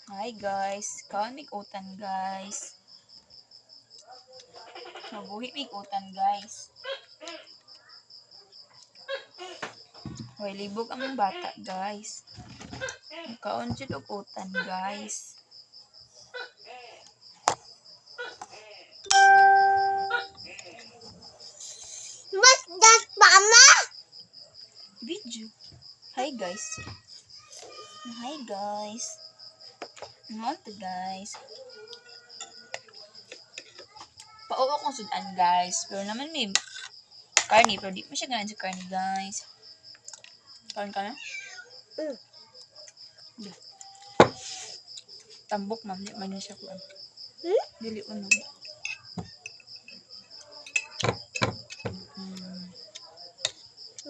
Hi guys, kaon mig utan guys. Mabuhi mig utan guys. Hoy libog ang mga bata guys. Kaon jud og utan guys. What's that, Mama? Video. Hi guys. Hi guys. Ano to guys? Pauwa kong sudan guys. Pero naman may karni. Pero di mo siya ganan sa karni guys. Kaon ka na? Tambok ma'am. Di man siya kuan. Dili uno.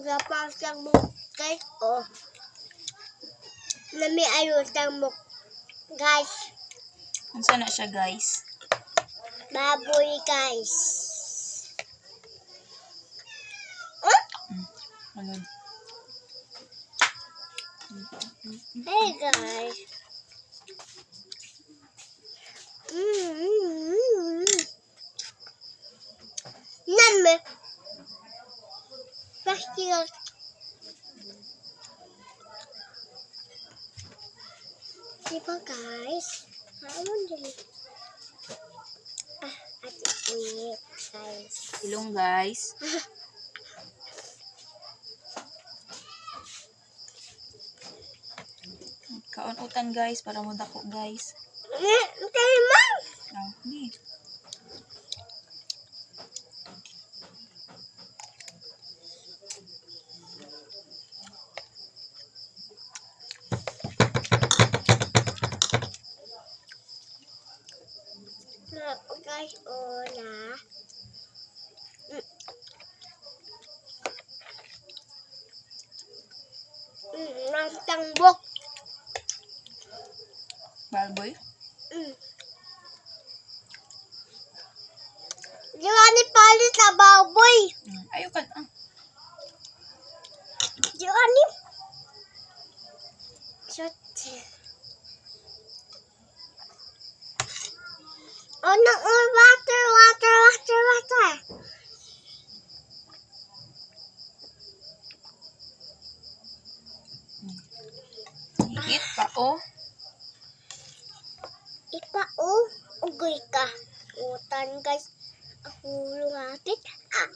Dapat siyang guys. Oh. Nami ayos siyang guys. Unsa na siya guys? Baboy guys. Ano? Hey guys. Nami. Plastic. Diba guys? Hamon din. Ate ulit guys. Ilong guys. Kaon utan guys para mo dako guys. Tayo man. Ah, ni. Guys, ola. Tambok. Balboy. Di ba ni palit sa baboy? Ayaw ka. Di ba ni? Shot. Oh no, water. Higit pa oh. Ipao, ugoy ka. Utan guys. Ako lumapit. Nam.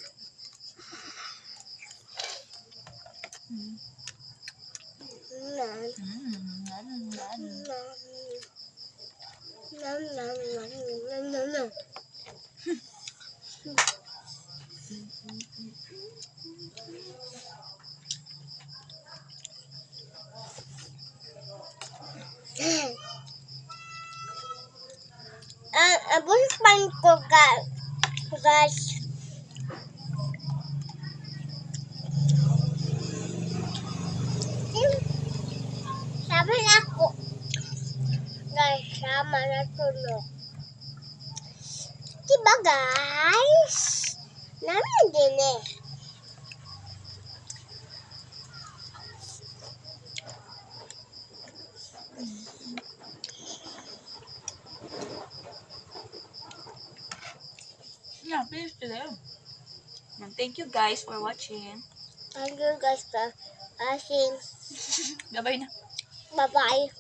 Abos pan ko guys. Sabi na ako. Guys, sama na tulog. Diba guys? Namin din eh. Yeah, please today. And thank you guys for watching. Thank you guys for watching. Bye-bye na. Bye-bye.